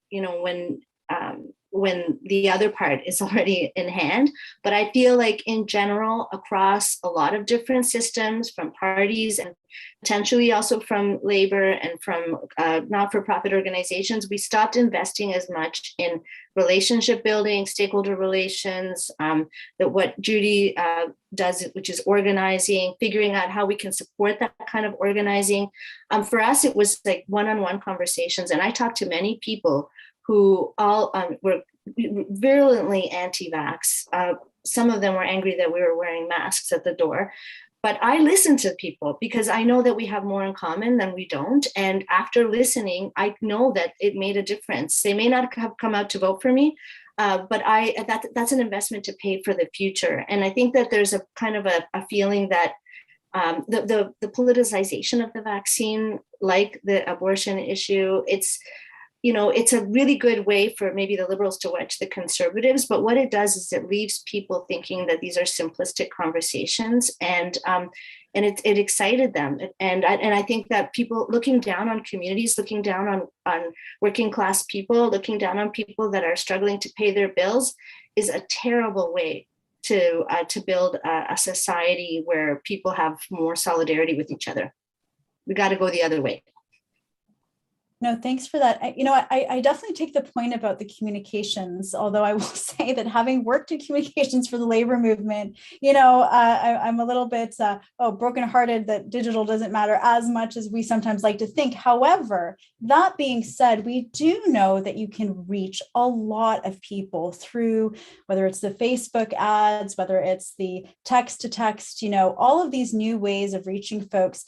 when the other part is already in hand. But I feel like in general, across a lot of different systems, from parties and potentially also from labor and from not-for-profit organizations, we stopped investing as much in relationship building, stakeholder relations, that what Judy does, which is organizing, figuring out how we can support that kind of organizing. For us, it was like one-on-one conversations. And I talked to many people who all were virulently anti-vax. Some of them were angry that we were wearing masks at the door. But I listen to people because I know that we have more in common than we don't. And after listening, I know that it made a difference. They may not have come out to vote for me, but that's an investment to pay for the future. And I think that there's a kind of a feeling that the politicization of the vaccine, like the abortion issue, it's a really good way for maybe the liberals to wedge the conservatives, but what it does is it leaves people thinking that these are simplistic conversations, and it excited them. And I think that people looking down on communities, looking down on working class people, looking down on people that are struggling to pay their bills is a terrible way to build a society where people have more solidarity with each other. We got to go the other way. No, thanks for that. I definitely take the point about the communications, although I will say that having worked in communications for the labor movement, I'm a little bit brokenhearted that digital doesn't matter as much as we sometimes like to think. However, that being said, we do know that you can reach a lot of people through whether it's the Facebook ads, whether it's the text to text, all of these new ways of reaching folks.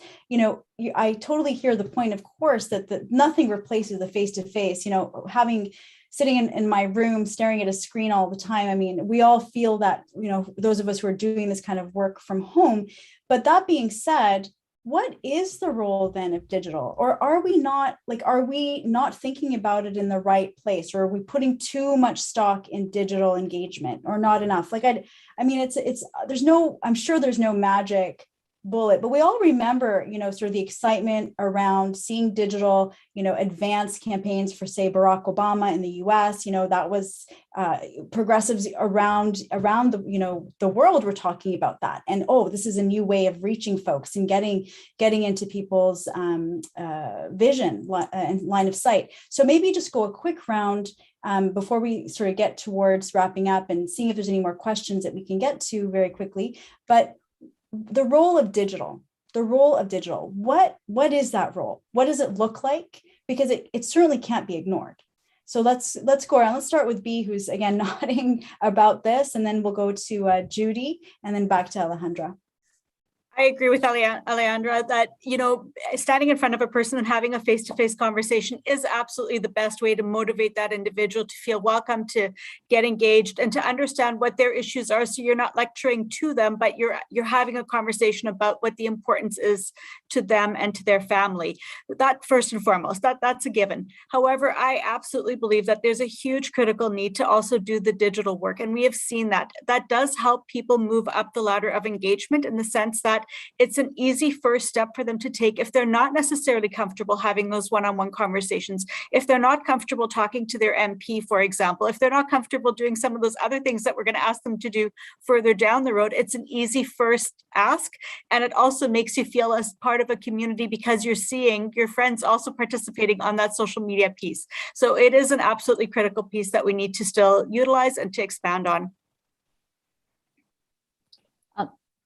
I totally hear the point, of course, that nothing replaces the face-to-face, sitting in my room, staring at a screen all the time. I mean, we all feel that, those of us who are doing this kind of work from home. But that being said, what is the role then of digital? Or are we not thinking about it in the right place? Or are we putting too much stock in digital engagement or not enough? I'm sure there's no magic bullet, but we all remember, sort of the excitement around seeing digital, advance campaigns for, say, Barack Obama in the US. That was progressives around the world were talking about that. And this is a new way of reaching folks and getting into people's vision and line of sight. So maybe just go a quick round before we sort of get towards wrapping up and seeing if there's any more questions that we can get to very quickly. But the role of digital, what is that role? What does it look like? Because it certainly can't be ignored. So let's go around. Let's start with B, who's again nodding about this, and then we'll go to Judy, and then back to Alejandra. I agree with Alejandra that, standing in front of a person and having a face-to-face conversation is absolutely the best way to motivate that individual to feel welcome, to get engaged, and to understand what their issues are. So you're not lecturing to them, but you're having a conversation about what the importance is to them and to their family. That first and foremost, that's a given. However, I absolutely believe that there's a huge critical need to also do the digital work. And we have seen that does help people move up the ladder of engagement, in the sense that it's an easy first step for them to take if they're not necessarily comfortable having those one-on-one conversations, if they're not comfortable talking to their MP, for example, if they're not comfortable doing some of those other things that we're going to ask them to do further down the road. It's an easy first ask. And it also makes you feel as part of a community because you're seeing your friends also participating on that social media piece. So it is an absolutely critical piece that we need to still utilize and to expand on.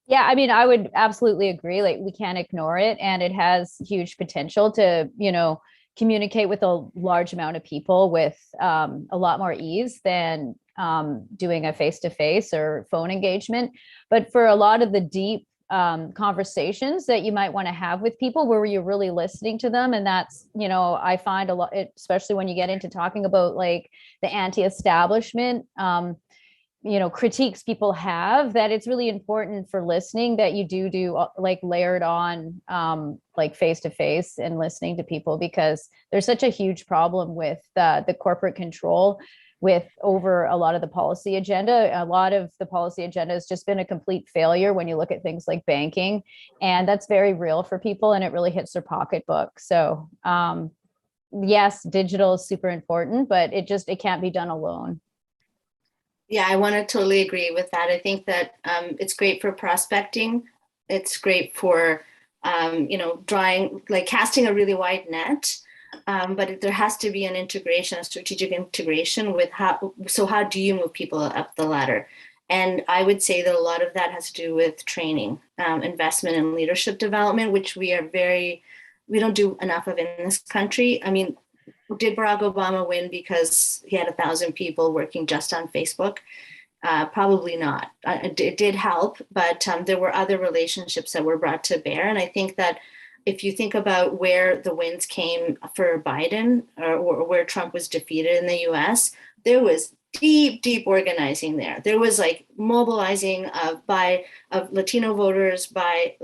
Yeah, I mean, I would absolutely agree. Like, we can't ignore it, and it has huge potential to, communicate with a large amount of people with a lot more ease than doing a face-to-face or phone engagement. But for a lot of the deep conversations that you might want to have with people where you're really listening to them, and that's, I find a lot, especially when you get into talking about like the anti-establishment critiques people have, that it's really important for listening that you do like layered on like face-to-face and listening to people, because there's such a huge problem with the corporate control with over a lot of the policy agenda. A lot of the policy agenda has just been a complete failure when you look at things like banking, and that's very real for people, and it really hits their pocketbook. So yes, digital is super important, but it can't be done alone. Yeah, I want to totally agree with that. I think that it's great for prospecting. It's great for, casting a really wide net. But there has to be an integration, a strategic integration with how do you move people up the ladder? And I would say that a lot of that has to do with training, investment in leadership development, which we don't do enough of in this country. I mean, did Barack Obama win because he had 1,000 people working just on Facebook? Probably not. It did help, but there were other relationships that were brought to bear. And I think that if you think about where the wins came for Biden or where Trump was defeated in the US, there was deep organizing there. There was like mobilizing of Latino voters, by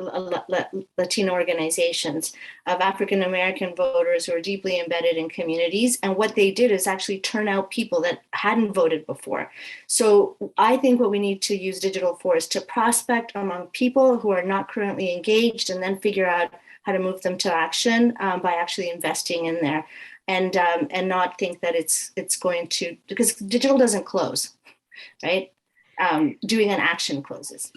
Latino organizations, of African-American voters who are deeply embedded in communities. And what they did is actually turn out people that hadn't voted before. So I think what we need to use digital for is to prospect among people who are not currently engaged, and then figure out how to move them to action by actually investing in there. And not think that it's going to, because digital doesn't close, right? Doing an action closes.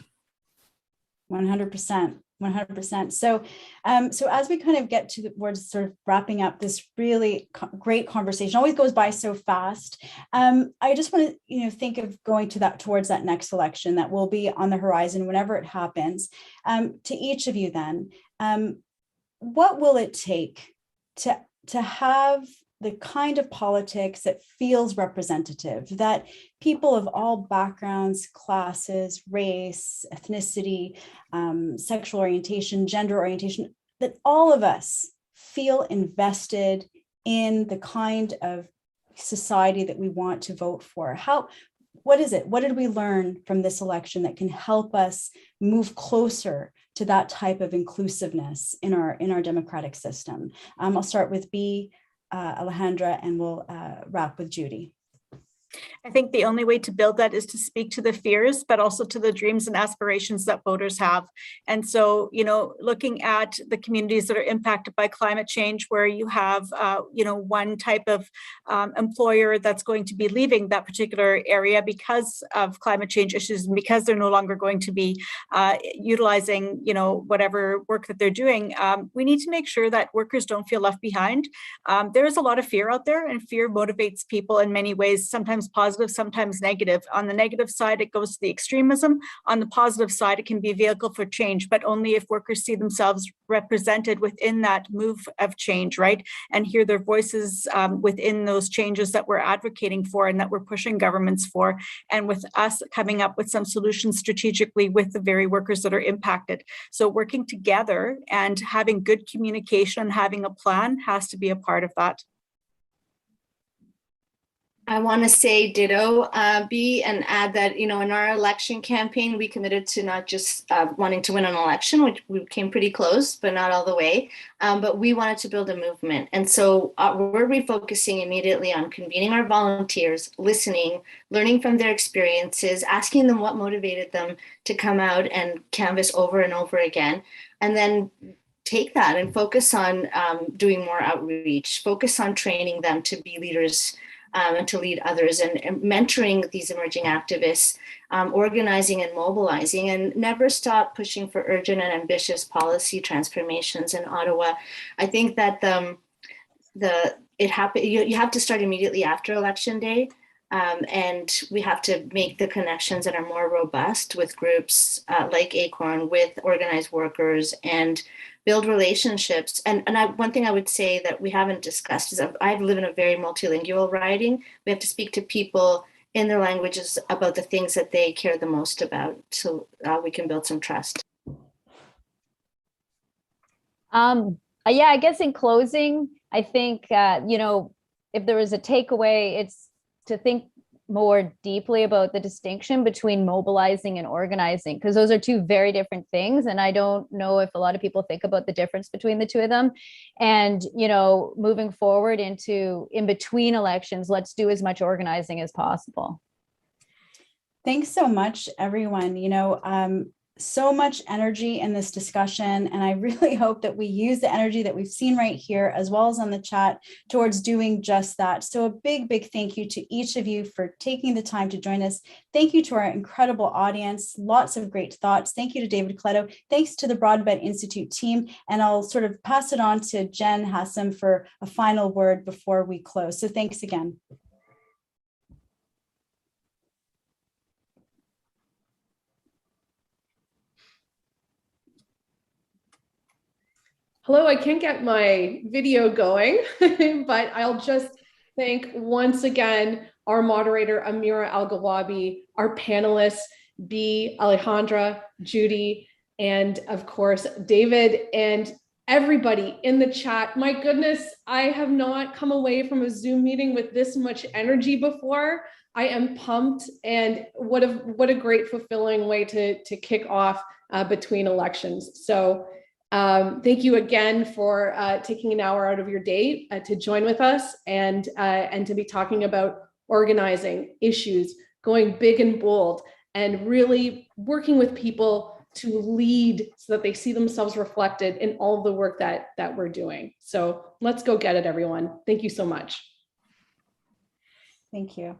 100%. 100%. So as we kind of get towards sort of wrapping up this really great conversation, always goes by so fast. I just want to, think of going towards that next election that will be on the horizon whenever it happens. To each of you then, what will it take to have the kind of politics that feels representative, that people of all backgrounds, classes, race, ethnicity, sexual orientation, gender orientation, that all of us feel invested in the kind of society that we want to vote for? What is it? What did we learn from this election that can help us move closer to that type of inclusiveness in our democratic system? I'll start with Alejandra, and we'll wrap with Judy. I think the only way to build that is to speak to the fears, but also to the dreams and aspirations that voters have. And so, looking at the communities that are impacted by climate change, where you have, one type of employer that's going to be leaving that particular area because of climate change issues, and because they're no longer going to be utilizing, whatever work that they're doing, we need to make sure that workers don't feel left behind. There is a lot of fear out there, and fear motivates people in many ways, sometimes positive, sometimes negative. On the negative side, it goes to the extremism. On the positive side, it can be a vehicle for change, but only if workers see themselves represented within that move of change, right? And hear their voices within those changes that we're advocating for and that we're pushing governments for, and with us coming up with some solutions strategically with the very workers that are impacted. So working together and having good communication and having a plan has to be a part of that. I want to say ditto, B, and add that, in our election campaign, we committed to not just wanting to win an election, which we came pretty close, but not all the way, but we wanted to build a movement. And so we're refocusing immediately on convening our volunteers, listening, learning from their experiences, asking them what motivated them to come out and canvass over and over again, and then take that and focus on doing more outreach, focus on training them to be leaders and to lead others, and mentoring these emerging activists, organizing and mobilizing, and never stop pushing for urgent and ambitious policy transformations in Ottawa. I think that you have to start immediately after Election Day, and we have to make the connections that are more robust with groups like ACORN, with organized workers, and build relationships. And one thing I would say that we haven't discussed is I live in a very multilingual riding. We have to speak to people in their languages about the things that they care the most about, so we can build some trust. Yeah, I guess in closing, I think, if there was a takeaway, it's to think more deeply about the distinction between mobilizing and organizing, because those are two very different things. And I don't know if a lot of people think about the difference between the two of them. And, moving forward in between elections, let's do as much organizing as possible. Thanks so much, everyone. so much energy in this discussion, and I really hope that we use the energy that we've seen right here as well as on the chat towards doing just that. So a big thank you to each of you for taking the time to join us. Thank you to our incredible audience, lots of great thoughts. Thank you to David Cleto. Thanks to the Broadband Institute team, and I'll sort of pass it on to Jen Hassam for a final word before we close. So thanks again. Hello, I can't get my video going, but I'll just thank once again our moderator, Amira Al-Gawabi, our panelists, B, Alejandra, Judy, and of course, David, and everybody in the chat. My goodness, I have not come away from a Zoom meeting with this much energy before. I am pumped, and what a great, fulfilling way to kick off between elections. So thank you again for taking an hour out of your day to join with us and to be talking about organizing issues, going big and bold, and really working with people to lead so that they see themselves reflected in all of the work that we're doing. So let's go get it, everyone. Thank you so much. Thank you.